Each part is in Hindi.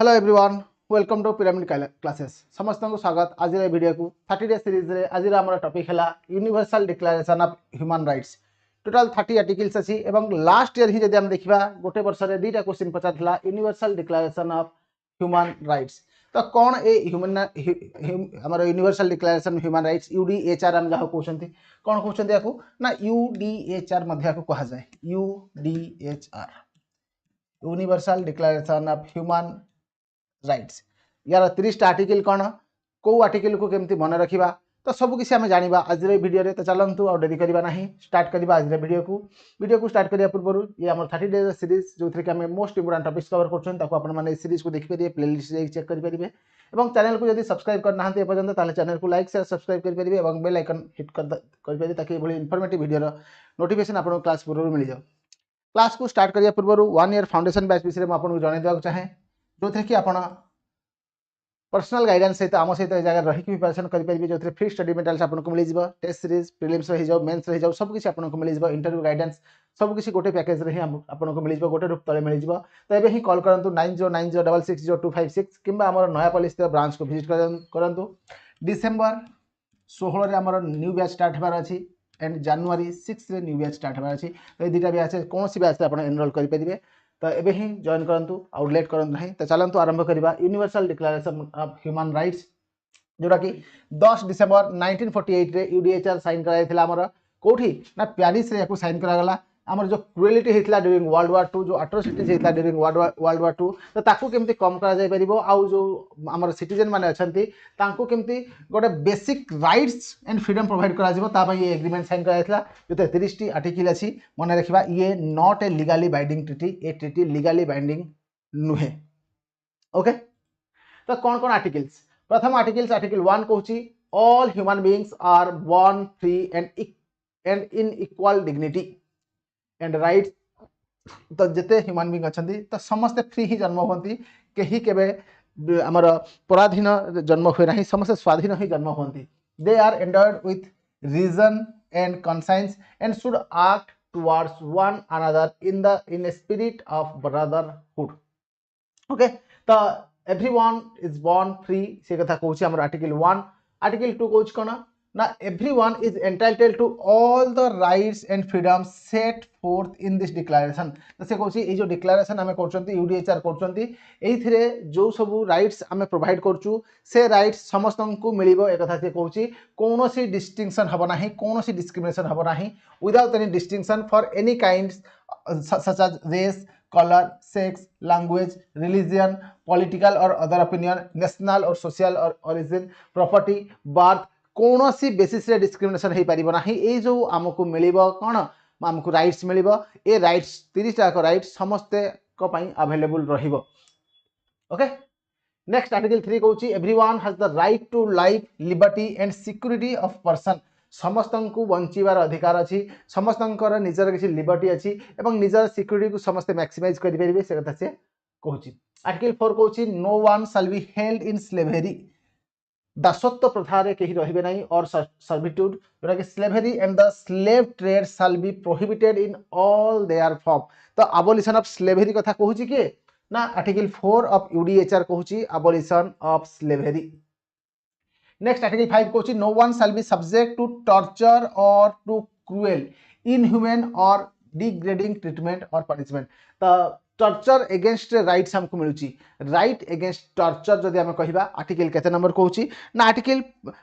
Hello everyone welcome to pyramid classes समस्त को स्वागत आज वीडियो को 30 डे सीरीज रे आज आम टॉपिक है universal declaration of human rights total 30 articles अच्छी एवं लास्ट ईयर ही जब हम देखा गोटे वर्ष में 2टा क्वेश्चन पचार universal declaration of human rights तो कौन ए ह्यूमन आमर universal declaration human rights UDHR आम जहाँ कहते कौन कहते या ना यूडीएचआर कह जाए UDHR universal declaration of human rights यार 30 आर्टिकल कौन कौ आर्टिकल को केमती मन रखा तो सब किसी आम जाना आज वीडियो रे तो चलतु आ डेरी करवा ना स्टार्ट करवा आज वीडियो को स्टार्ट करने पूर्व ये आम 30 डे सीरीज जो थी आम मोस्ट इंपोर्टेंट टॉपिक्स कवर कर सीरीज को देखिए प्लेलिस्ट चेक करेंगे और चैनल को जब सब्सक्राइब करना एपर्यंत चैनल को लाइक शेयर सब्सक्राइब करेंगे और बेल आइकन हिट करेंगे ताकि ये इनफॉर्मेटिव वीडियो नोटिफिकेशन आपको क्लास पूर्व मिल जाए क्लास को स्टार्ट करने पूर्व 1 ईयर फाउंडेशन बैच विषय में आपको जनईदेवा चाहे जो थे कि आप पर्सनल गाइडेंस सहित आम सहित जगह रही प्रिपरेशन करेंगे जो फ्री स्टडी मेटेरियल्स आपको मिल जाए टेस्ट सीरीज प्रिलिम्स रही जाओ मेन्स रही जाओ सब किसी आपको मिल जाए इंटरव्यू गाइडेंस सब किसी गोटे पैकेज रे ही आपको मिल जाए गोटे रूप तले मिल जाए तो ये कॉल करूँ 9090660256 कि नया पॉलिस ब्रांच को विजिट करूँ डिसेम्बर 16 आम न्यू बैच स्टार्ट होबार अच्छी एंड जनवरी 6 रे न्यू बैच स्टार्ट होबार अच्छी तो ये 2टा बैच कौन सी बैच आप एनरोल करेंगे तो ये ही जॉइन करूँ आउ लेट करूँ ना तो चलतु आरंभ करवा universal declaration of human rights जोटा कि 10 डिसेम्बर 1948 रे यूडीएचआर साइन कराइला कौटी ना पेरिस रे साइन करागला आमर जो क्रुएलिटी होता ड्यूरिंग वर्ल्ड वार 2 जो अट्रोसिटीज होता ड्यूरिंग वर्ल्ड वार 2 तो ताकू केमती कम करा आउ जो आमर सिटीजन माने अछंती तांको केमती गोटे basic rights and freedom provide करा ये एग्रीमेंट साइन कराइला जो 30 टी आर्टिकल अच्छी मन रखा ये not a legally binding treaty a treaty legally binding नुहे ओके तो कौन कौन आर्टिकल्स प्रथम आर्टिकल्स आर्टिकल 1 कहूँ all human beings are born free and in equal dignity and rights तो जिते ह्यूमन बीइंग अच्छा तो समस्ते फ्री ही जन्म होती कहीं केबे आमर पराधीन जन्म हुए ना समस्ते स्वाधीन ही जन्म होती they are endowed with reason and conscience and should act towards one another in spirit of brotherhood okay तो एवरीवन इज बोर्न फ्री से कथा कहूँ आम आर्टिकल 1 आर्टिकल 2 कहूँ कौन ना everyone is entitled to all the rights and freedoms set forth in this declaration तो से कहूँ ये जो डिक्लेरेशन आम कर यूडीएचआर कर जो सब राइट्स आम प्रोवाइड करूँ से राइट्स समस्त को मिल एक कथा से कहूँ कौन सी डिस्टिंक्शन हम ना कौन सी डिस्क्रिमिनेशन हम ना without any distinction for any kind such as race colour sex language religion political और अदर ओपिनियन नेशनल और सोशल और ओरिजिन प्रॉपर्टी बर्थ कौन सी बेसिस रे डिस्क्रिमिनेशन हो पार ना ये जो आमको मिल कौन आमको राइट्स मिल ए राइट्स 30 टाक राइट्स समस्ते अवेलेबल रहिबो ओके नेक्स्ट आर्टिकल 3 कहूँ everyone has the right to life liberty and security of person समस्त को बंचार अधिकार अच्छी समस्त निजर किसी लिबर्टी अच्छी और निजर सिक्योरिटी को समस्ते मैक्सिमाइज करेंगे से कथा से कहूँ आर्टिकल 4 कहूँ no one shall be held in slavery दासत्व प्रथारे कहीं रहिबे नहीं और सर्विट्यूड जोटा कि slavery and the slave trade shall be prohibited in all their form तो अबोलिशन ऑफ स्लेवरी कथा कहूँ किए ना आर्टिकल 4 ऑफ यूडीएचआर कहूँ abolition of slavery next article 5 कहूँ no one shall be subject to torture और टू क्रूएल इनह्यूमन और डिग्रेडिंग ट्रीटमेंट और पनिशमेंट तो टर्चर एगेंस्ट राइट्स हमको मिलूँ राइट एगेंस्ट टर्चर जदि आम कह आर्टिकल केते नंबर कहूँ ना आर्टिकल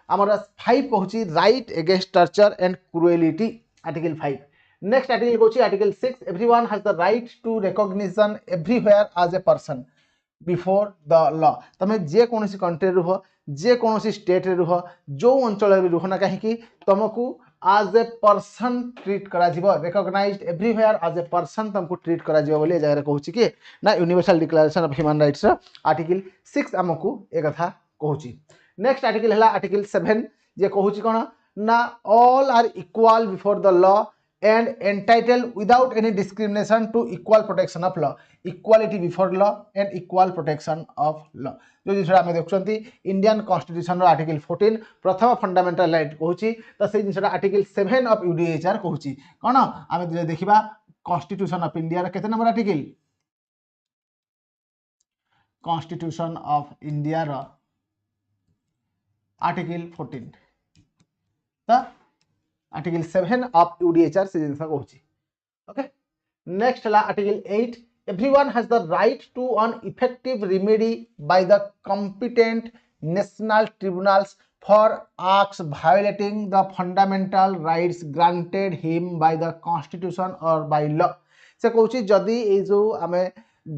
आमर 5 कहूँ right against torture and cruelty article 5 next article कहूँ article 6 everyone has the right to recognition everywhere as a person before the law तमें जेकोसी कंट्री रुह जेकोसी स्टेट रे रुह जो अंचल रुह ना कहीं तुमको आज ए पर्सन ट्रीट करा recognised everywhere as a person तुमको ट्रीट करा जगह कहूँ कि ना universal declaration of human rights article 6 आमको एक कथा कहूँ नेक्स्ट आर्टिकल है आर्टिकल 7 जे कहूँ कौन ना all are equal before the law and entitled without any discrimination to equal protection of law equality before law and equal protection of law जो जिस आम देखुं इंडियन कॉन्स्टिट्यूशन आर्टिकल 14 प्रथम फंडामेंटल राइट कहूँ तो से जिन आर्टिकल 7 ऑफ यूडीएचआर कहूँ कौन आम देखा कॉन्स्टिट्यूशन ऑफ इंडिया केते number article constitution of India रो आर्टिकल 14 तो आर्टिकल 7 ऑफ यूडीएचआर से जिनसा कहूची ओके नेक्स्ट है article 8 everyone has the right to an effective remedy by the competent national tribunals for acts violating the fundamental rights granted him by the constitution or by law से कहूची जदि ए जो आमे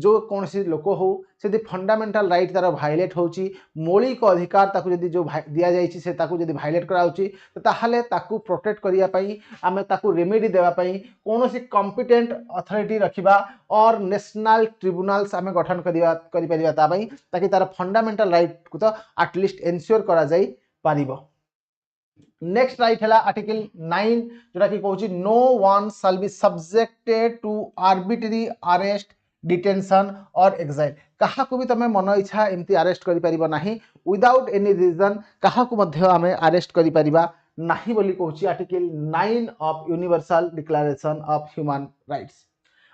जो कौन सी लोक हो से फंडामेंटाल राइट तार भाइलेट होची मौलिक अधिकार ताकू जदि जो दिया जाइछि से ताकू जदि भाइलेट कराउची तो ताहाले ताकू प्रोटेक्ट करिया पई आमे ताकू रेमेडी देवा पई कौन सी कॉम्पिटेंट अथॉरिटी रखिबा और नेशनल ट्रिब्यूनल्स आमे गठन करि परिबा ता पई ताकि तार फंडामेंटाल राइट को तो एटलिस्ट एन्श्योर करा जाई पारिबो नेक्स्ट राइट है आर्टिकल 9 जोटा कि कहूची no one shall be subjected to arbitrary arrest detention और एक्साइल कहा को भी तमे मन इच्छा एमती अरेस्ट करि परिबा नाही विदाउट एनी रीजन कहा को मध्य आमे अरेस्ट करि परिबा नाही बोली कहूची article 9 of universal declaration of human rights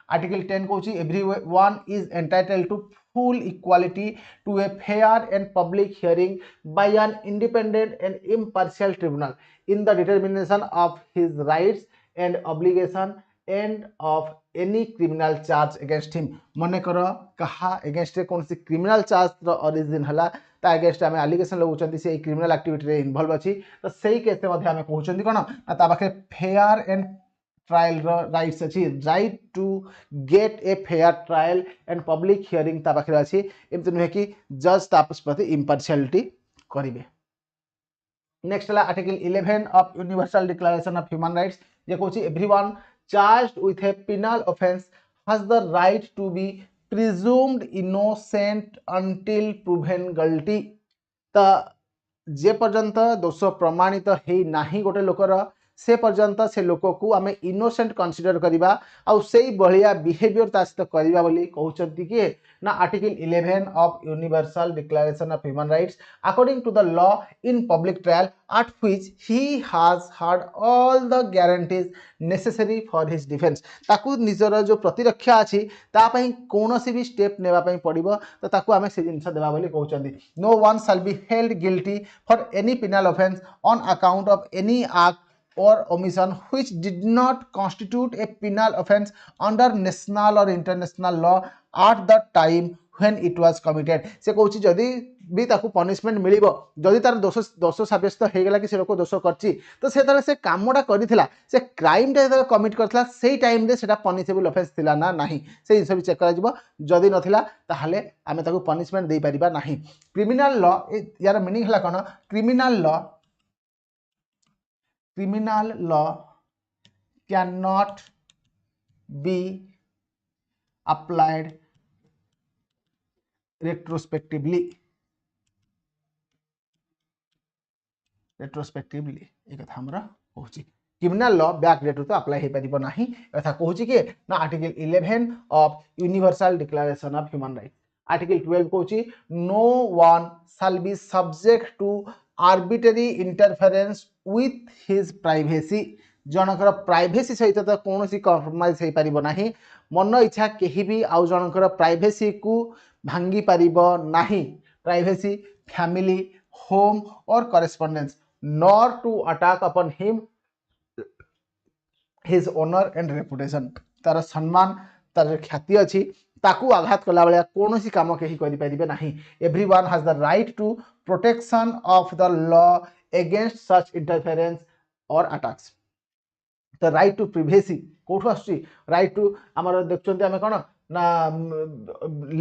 article 10 कहूची everyone is entitled to full equality to a fair and public hearing by an independent and impartial tribunal in the determination of his rights and obligation and of any criminal charge against him मने कर कहा अगेंस्ट कौन सी क्रिमिनल चार्ज रो ओरिजिन हला ता अगेंस्ट आमे एलिगेशन लगुचंती से क्रिमिनल एक्टिविटी रे इन्वॉल्व अछि तो सेही केस मध्ये आमे कहउचंती कोन ना ता पाखे फेयर एंड ट्रायल राइट्स अच्छी right to get a fair trial and public hearing ता पाखे अच्छी एमती नुहे कि जज तापस प्रति इम्पार्शियलिटी करिवे नेक्स्ट है article 11 of universal declaration of human rights ये कहूची everyone charged with a penal offence has the right to be presumed innocent until proven guilty तो जे पर्यंत दोष प्रमाणित है नाही गोटे लोकर से पर्यंत से लोक को आमे इनोसेंट कंसीडर करिबा आउ सेही बढिया बिहेवियर ता सहित करिबा बोली कहउचंती कि ना article 11 of universal declaration of human rights according to the law in public trial at which he has had all the guarantees necessary for his defense ताकू निजर जो प्रतिरक्षा अछि ता पई कोनोसी भी स्टेप नेबा पई पड़िबो तो ताकू आमे से जिंस देबा बोली कहउचंती no one shall be held guilty for any penal offence on account of any act or omission which did not constitute a penal offense under national or international law at the time when it was committed से कहउची जदी भी ताकू पनिशमेंट मिलिबो जदी तार दोष साब्यस्त हे गेला कि से लोक दोष करची तो से तरह से कामडा करिथिला से क्राइम टा जदा कमिट करथला सेही टाइम रे सेटा पनिशेबल ऑफेंस थिला ना नाही से सब चेक करा जिवो जदी नथिला ताहाले आमे ताकू पनिशमेंट देई परिबा नाही क्रिमिनल लॉ यार मीनिंग हला कोन criminal law cannot be applied retrospectively एक कथा हमरा कहूची क्रिमिनल लॉ बैक डेट तो अप्लाई हे परिबो नाही कथा कहूची के ना article 11 of universal declaration of human rights article 12 कहूची no one shall be subject to arbitrary interference with his privacy जनकर प्राइवेसी सहित तो कौन सी कॉम्प्रोमाइज हो पारिबो नाही मन इच्छा केही भी आउ जनकर प्राइवेसी को भांगी पारिबो नाही privacy family home or correspondence nor to attack upon him his honour and reputation तार सम्मान तार ख्याति अछि ताकू आघात कला बेला कौन सी काम केही करि परिबे नाही everyone has the right to protection of the law against such interference or attacks the right to privacy कोठो आछि राइट टू हमर देखचंती हमें कोन ना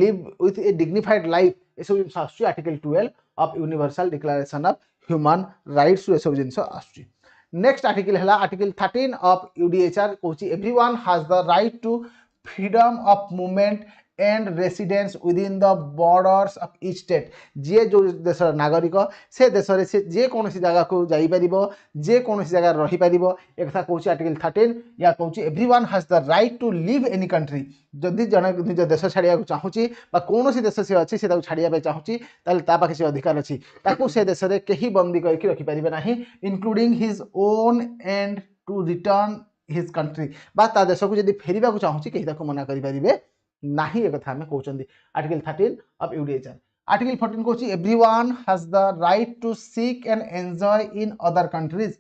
live with a dignified life एसो जिंस आछि article 12 of universal declaration of human rights एसो जिंस आछि नेक्स्ट आर्टिकल हला आर्टिकल 13 ऑफ यूडीएचआर कोछि everyone has the right to freedom of movement and residence within the borders of each state जे जो देश नागरिक से देश रे से जे कोन सी जगह को जाई परिबो जे कोन सी जगह रही परिबो एकथा कहूची आर्टिकल 13 या कहूची everyone has the right to leave any country जदि जन निज देश छाड़िया को चाहूची बा कोन सी देश से अछि से ताको छाड़िया पे चाहूची ताल ता पाखे से अधिकार अछि ताको से देश रे केही बंदी करके रखि परिबे नाही including his own and to return his country बा ता देश को जदि फेरिबा को चाहूची केही ताको मना करि परिबे नाही ए कथा हमें कहउचंदी आर्टिकल 13 ऑफ यूडीएचआर आर्टिकल 14 कहउची everyone has the right to seek and enjoy in other countries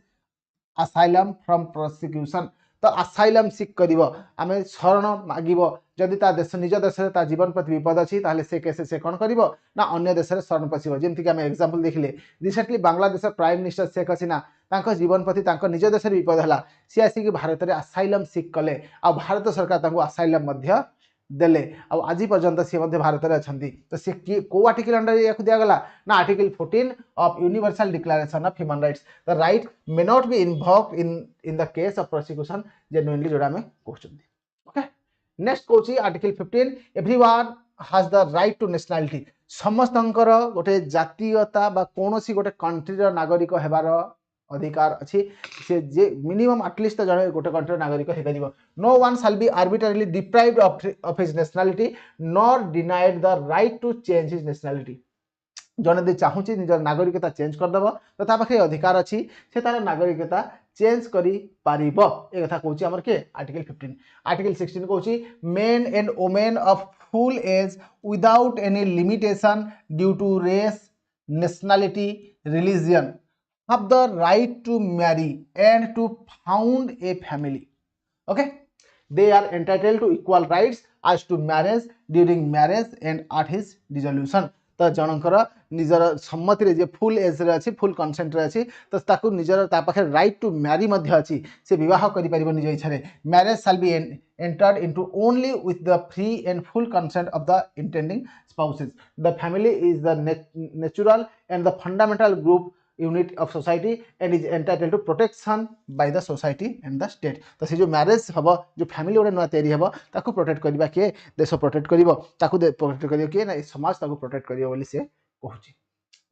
asylum from prosecution तो असाइलम सीक करिवो आमे शरण मागिबो जदि ता देश निज देश ता जीवन प्रति विपद अछि ताले से केसे से कोन करिवो ना अन्य देश रे शरण पसिबो जेमति कि आमे एग्जांपल देखिले recently Bangladesh prime minister Sheikh Hasina तांको जीवन प्रति तांको निज देश रे विपद हला से आसी कि भारत रे असाइलम सीक कले आ भारत सरकार तांको असाइलम मध्य देले आ आज पर्यंत सी मध्य भारत रे अछंती तो से को आर्टिकल अंडर याकु दिया गला ना article 14 of universal declaration of human rights the right may not be invoked in the case of prosecution genuinely जोडा में कहउछंती ओके नेक्स्ट कहउची article 15 everyone has the right to nationality समस्तंकर गोटे जातीयता बा कोनोसी गोटे कंट्री रो नागरिक हेबार अधिकार अछि से जे मिनिमम एटलिस्ट जने गोटे कंट्री नागरिक हे परिबो no one shall be arbitrarily deprived of his nationality nor denied the right to change his nationality जने दे चाहूची निजर नागरिकता चेंज कर दबो तो ता पाखे अधिकार अछि से तार नागरिकता चेंज करी पारिबो ए कथा कहूची हमर के आर्टिकल 15 आर्टिकल 16 कहूची men and women of full age without any limitation due to race nationality religion have the right to marry and to found a family okay they are entitled to equal rights as to marriage during marriage and at his dissolution तो जनकर निजर सम्मति रे जे फुल एज रे अछि फुल कंसेंट रे अछि तो ताकू निजर ता पाखे राइट टू मैरी मध्य अछि से विवाह करि परिबो निज इच्छा रे marriage shall be entered into only with the free and full consent of the intending spouses the family is the natural and the fundamental group unit of society and is entitled to protection by the society and the state तो से जो मैरिज हबो जो फैमिली ओडे न तयारी हबो ताकू प्रोटेक्ट करबा के देश प्रोटेक्ट करबो ताकू प्रोटेक्ट करियो के ना समाज ताकू प्रोटेक्ट करियो बोली से कहूची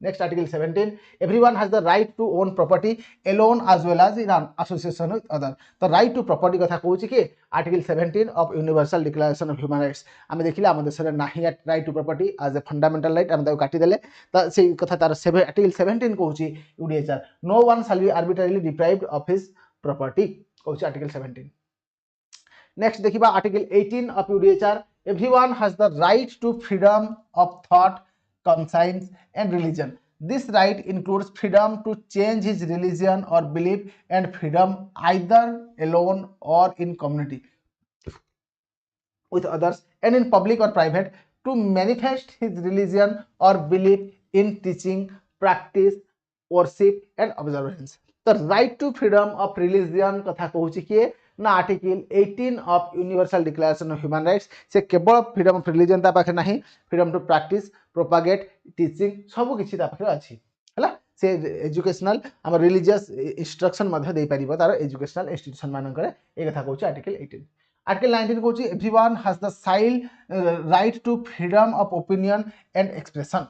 next article 17 everyone has the right to own property alone as well as in association with other तो राइट टू प्रॉपर्टी कथा कहूची के article 17 of universal declaration of human rights आमे देखिला हम देश रे नाही right to property as a fundamental right हम ताकू काटी देले त से कथा तार आर्टिकल 17 कहूची UDHR no one shall be arbitrarily deprived of his property कहूची आर्टिकल 17 नेक्स्ट देखिबा article 18 of UDHR everyone has the right to freedom of thought conscience and religion this right includes freedom to change his religion or belief and freedom either alone or in community with others and in public or private to manifest his religion or belief in teaching practice worship and observance the right to freedom of religion कथा कहूची के ना article 18 of universal declaration of human rights से केवल फ्रीडम ऑफ रिलीजन ता पाखे नाही freedom to practice propagate teaching सब किछि ता पाखे अछि हला से एजुकेशनल हम रिलीजियस इंस्ट्रक्शन मध्ये दे परिबो तार एजुकेशनल इंस्टीट्यूशन मान करे ए कथा कहूची आर्टिकल 18 आर्टिकल 19 कहूची everyone has the right to freedom of opinion and expression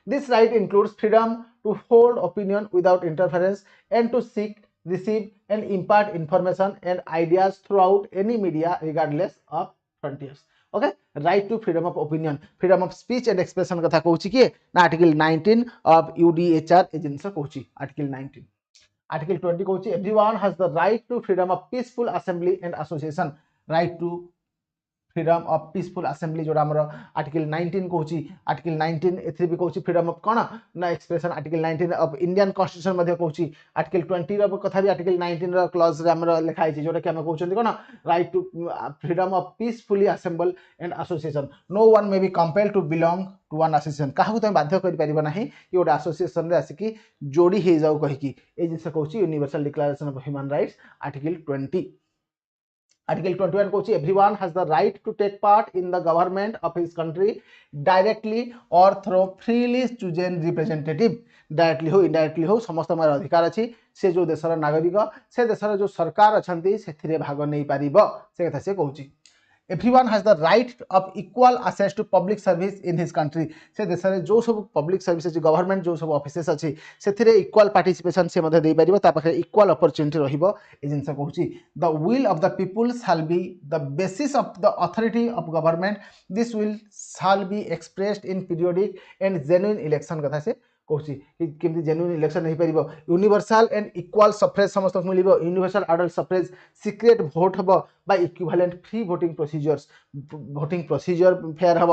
this right includes freedom to hold opinion without interference and to seek receive and impart information and ideas throughout any media regardless of frontiers okay right to freedom of opinion freedom of speech and expression कथा कहूची के ना आर्टिकल 19 of UDHR एजेंसी कहूची आर्टिकल 19 आर्टिकल 20 कहूची everyone has the right to freedom of peaceful assembly and association right to freedom of peaceful assembly जोड़ा हमर आर्टिकल 19 कहूची आर्टिकल 19 एथि भी कहूची फ्रीडम ऑफ कोन ना expression article 19 of Indian constitution मध्ये कहूची आर्टिकल 20 रो कथा भी आर्टिकल 19 रो क्लॉज रे हमर लिखा है जोटा कि हम कहउछन कोन right to freedom of peacefully assemble and association no one may be compelled to belong to one association काहू तुम बाध्य करि परिबो नाही कि ओटा एसोसिएशन रे आसी कि जोड़ी हे जाऊ कहि कि ए जिंस कहउची universal declaration of human rights article 20 Article 21 कहूची everyone has the right to take part in the government of his country directly or through freely chosen representative directly हो indirectly हो समस्त हमर अधिकार अछि से जो देशर नागरिक से देशर जो सरकार अछंती सेथिरे भाग नै पारिबो से कथा से कहूची everyone has the right of equal access to public service in his country से देश रे जो सब पब्लिक सर्विस अछि गवर्नमेंट जो सब ऑफिसेस अछि सेथिरे इक्वल पार्टिसिपेशन से मध्ये देई परिबो ता पाखे इक्वल अपॉर्चुनिटी रहिबो ए जिंस कहूची the will of the people shall be the basis of the authority of government this will shall be expressed in periodic and genuine election कथा से कहूँ कि जेन्युइन इलेक्शन हो पार यूनिवर्सल एंड इक्वाल सफ्रेज समस्त मिल universal adult suffrage secret vote हम बा equivalent free voting procedures voting procedure fair हम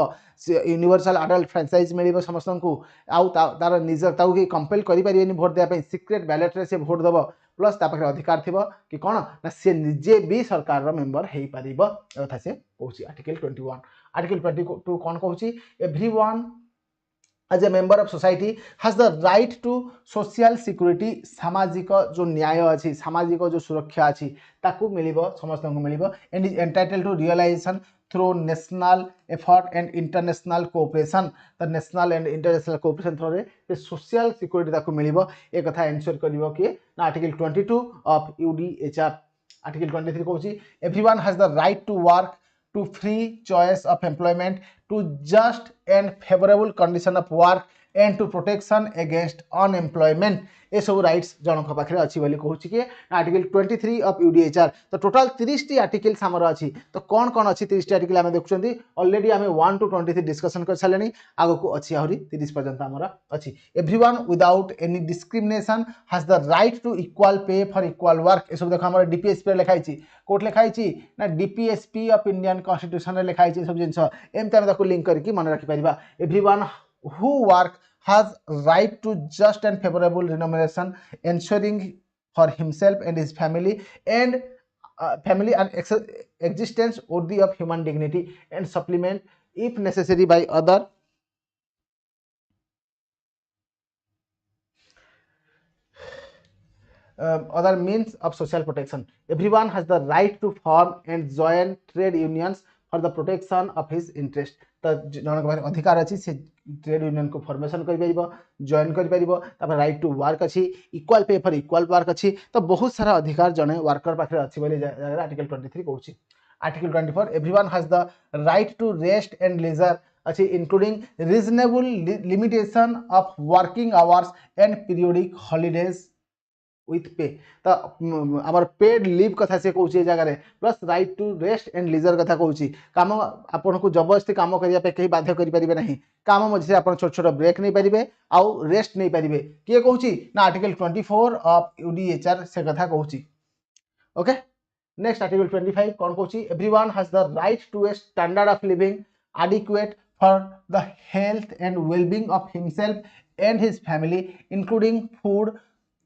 यूनिवर्सल अडल्ट फ्रांचाइज मिल समस्त को आउ तार निज कि कंपेल करें भोट देवाई सिक्रेट बैलेट से भोट दब प्लस तापाखे अधिकार थी कि कौन ना सी निजे भी सरकार मेंबर हो पार कथा से कहूँ आर्टिकल 21 आर्टिकल 22 कौन कहूँ everyone as a member of society has the right to social security सामाजिक जो न्याय अच्छी सामाजिक जो सुरक्षा अच्छी ताकू मिलिबो समस्त को मिलिबो and is entitled to realization through national effort and international cooperation the national and international cooperation through रे social security ताकू मिलिबो ए कथा एंश्योर करिवो कि ना आर्टिकल 22 of UDHR आर्टिकल 23 कहूँ everyone has the right to work to free choice of employment to just and favorable condition of work and to protection against unemployment ये सब राइट्स जनक पाखे अच्छी बोली कहूँ कि आर्टिकल 23 ऑफ यूडीएचआर तो टोटल 30 टी आर्टिकल्स आमर अच्छी तो कौन कौन अच्छी 30 टी आर्टिकल आम देखुं ऑलरेडी आम 1 to 23 डिस्कशन कर सारे आग को अच्छी आहरी 30 पर्यंत आमर अच्छी everyone without any discrimination has the right two equal पे फॉर इक्वाल वर्क ये सब देखो आम डीपीएसपी लिखाई कोट लिखाई ना डीपीएसपी ऑफ इंडियन कॉन्स्टिट्यूशन लिखाई सब जिन एमती आम लिंक करके मन रखिपर everyone who work has right to just and favorable remuneration ensuring for himself and his family and existence worthy of human dignity and supplement if necessary by other means of social protection. Everyone has the right to form and join trade unions for the protection of his interest. तो जनक अधिकार अच्छी से ट्रेड यूनियन को फॉर्मेशन कर जॉइन कर राइट टू वर्क अच्छी इक्वाल पे फॉर इक्वाल वर्क अच्छी तो बहुत सारा अधिकार जने वर्कर पाखे अच्छी बोली आर्टिकल 23 कहूँ article 24 everyone has the right to rest and leisure अच्छी including reasonable limitation of working hours and periodic holidays with pay तो आमर पेड लीव कथा से कहूँ जगह plus right to rest and leisure कथा कहूँ कम आपन को जबरदस्ती कम करने कहीं बाध्य करेंगे ना कम मझे आप छोट छोट ब्रेक नहीं पारे आउ रेस्ट नहीं पारे किए कहूँ ना आर्टिकल 24 ऑफ यूडीएचआर से कथा कहूँ ओके नेक्स्ट आर्टिकल 25 कौन कहूँ everyone has the right to a standard of living adequate for the health and well-being of himself and his family including food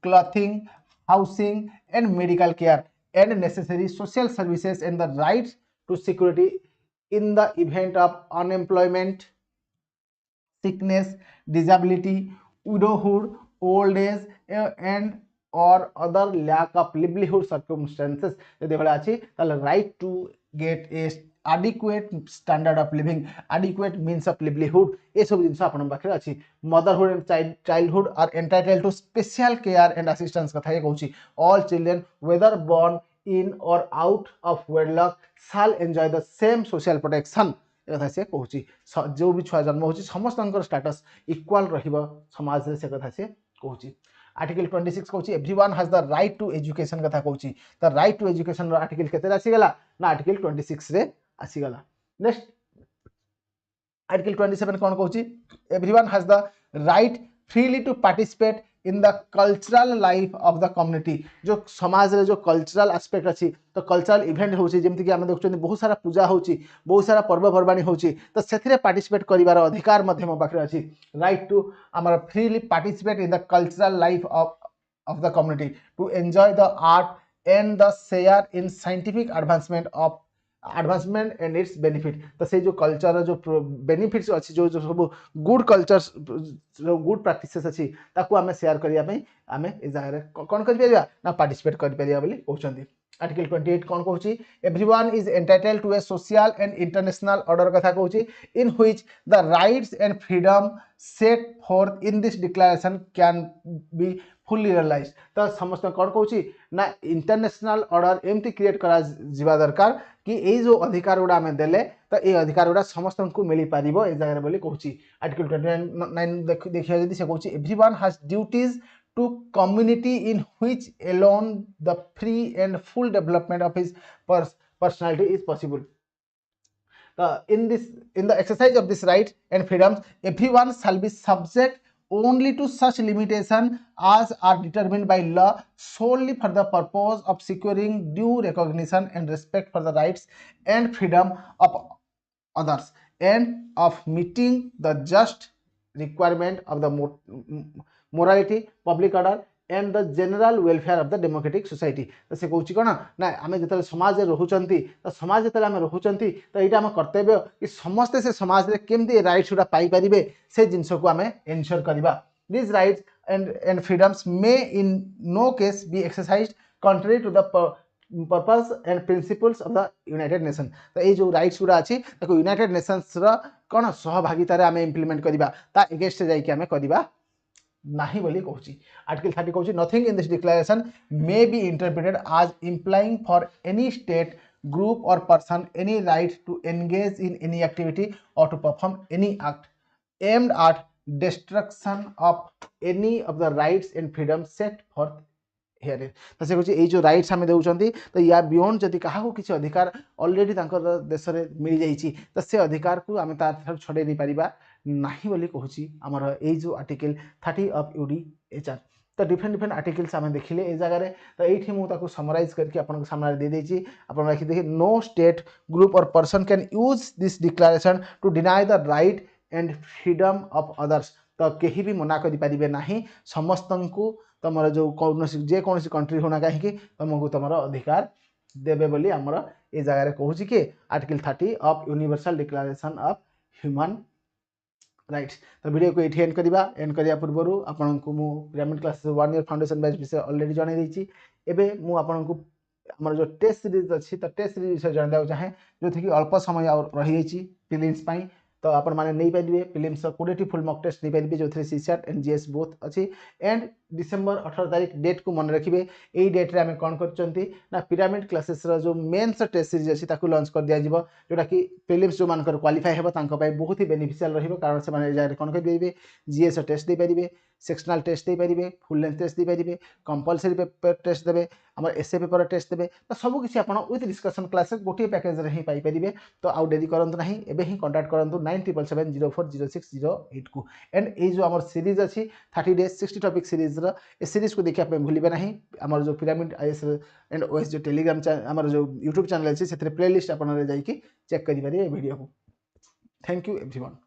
clothing housing and medical care and necessary social services and the rights to security in the event of unemployment sickness disability widowhood old age and or other lack of livelihood circumstances यदि भला अच्छी ताले right to get a adequate standard of living adequate means of livelihood ये सब जिनस आपन पाखे अच्छी motherhood and childhood are entitled to special care and assistance कथा ये कहूँ all children whether born in or out of wedlock shall enjoy the same social protection कथा से कहूँ जो भी छुआ जन्म हो समस्त स्टेटस इक्वाल रहिबो समाज रे से कथा से कहूँ आर्टिकल 26 कहूँ everyone has the right to education कथा कहूँ the right to education article केते आसीगला ना आर्टिकल 26 रे आसीगला नेक्स्ट आर्टिकल 27 कौन कहूँ everyone has the right freely to participate in the cultural life of the community जो समाज रे जो कल्चरल एस्पेक्ट अच्छी तो कल्चरल इवेंट होची जेमति कि आमे देखुछन बहुत सारा पूजा होची बहुत सारा पर्वपर्वाणी होची तो सेथिरे पार्टिसिपेट करिवार अधिकार मध्य मो पाखरे अछि राइट टू आमर freely participate in the cultural life of the community to enjoy the art and the share in scientific advancement and its benefit तो से जो कल्चर जो बेनिफिट्स अच्छी जो जो सब गुड कल्चर्स गुड प्रैक्टिसेस अच्छी ताकू आमे शेयर करिया पई आमे ए जगह कौन कर परिया ना पार्टिसिपेट कर परिया बोली कहउछंती आर्टिकल 28 कौन कहउछि everyone is entitled to a social and international order कथा कहउछि in which the rights and freedom set forth in this declaration can be fully realise तो समस्त कौन कहउछि ना इंटरनेशनल ऑर्डर एमती क्रिएट करा जिबा दरकार कि ये जो अधिकार गुड़ा आम देले तो ये अधिकार गुड़ा समस्त को मिल पार ए जगह बोली कहूँ आर्टिकल 29 देखिए जदि से कहूँ everyone has duties to community in which alone the free and full development of his personality is possible in the exercise of this right and freedoms everyone shall be subject only to such limitation as are determined by law solely for the purpose of securing due recognition and respect for the rights and freedom of others and of meeting the just requirement of the morality, public order and the general welfare of the democratic society। तो से कहूँ कौन ना आम जो समाज रोचंती तो समाज जो आम रोचंती तो यहाँ आम कर्तव्य कि समस्ते से समाज में केमती राइट्स गुड़ा पाइपर से जिनस को आम एनश्योर करवा। This rights and freedoms may in no case be exercised contrary to the purpose and principles of the United Nations। तो ये जो राइट्स गुड़ा अच्छी यूनाइटेड नेशंस कौन सहभागितार आम इम्प्लीमेंट करवा ता एगेंस्ट जाइए आम करवा नहीं बोली कहूँ। आर्टिकल 30 कहूँ nothing in this declaration may be interpreted as implying for any state group और person any right to engage in any activity or to perform any act aimed at destruction of any of the rights and freedom set forth herein. तो से कहूँ जो राइट्स आम दौरान तो या बियॉन्ड जदि क्या किसी अधिकार ऑलरेडी देश में मिल जाइए तो से अधिकार को आम तार छड़े नहीं पारिबा नहीं बोली कहूँ आमर ये जो आर्टिकल 30 ऑफ UDHR। तो डिफरेंट आर्टिकल्स आम देखिले ए जगह तो ये मुझे समराइज करके आपन सामने दे देछि। आपन रखी देखिए नो स्टेट ग्रुप और person can use this declaration to deny the right and freedom of others. तो कहीं भी मना करें ना समस्त को तुम जो कौन जेकोसी कंट्री होना कहीं तुमको तुम अधिकार देवे बोली आमर ये जगह कहूँ कि article 30 of universal declaration of human rights. तो वीडियो को ये एंड करने पूर्व आपन को मु pyramid classes 1 year foundation batch विषय ऑलरेडी जन देती। एवं मुझे आमर जो टेस्ट सीरीज अच्छी तो टेस्ट सीरीज विषय जानवाक चाहे जो थी अल्प समय रही प्रीलिम्स पाई। तो आपण मैंने नहीं पारे प्रीलिम्स 20 फुल मॉक टेस्ट नहीं पारे जो CSAT एंड GS बोथ अच्छी एंड डिसेम्बर 18 तारीख डेट को मन रखिए। यही डेट्रे आम कौन कर पिरामिड क्लासेस जो मेन्स टेस्ट सीरीज अच्छी लॉन्च कर दिज्व जोटा कि प्रीलिम्स जो मान क्वालिफाई हे बहुत ही बेनिफिशियल रही कारण से कौन करेंगे GS टेस्ट दे पारे सेक्शनल टेस्ट दे पारे फुल लेंथ टेस्ट दे पारे कंपलसरी पेपर टेस्ट देवे आम एसए पेपर टेस्ट देवे। तो सबकि आप विथ डिस्कसन क्लासेस गोटे पैकेज ही पाइपर। तो आउ डेरी करूँ ना एवं ही कंटाक्ट करूँ 9777040608 को। एंड ये जो आम सीरीज अच्छी 30 days 60 topic series A series को देखा भूलिए ना आम जो पिरामिड IAS एंड OS जो टेलीग्राम आम जो यूट्यूब चैनल अच्छी से प्लेलिस्ट आप चेक करेंगे वीडियो को। Thank you everyone.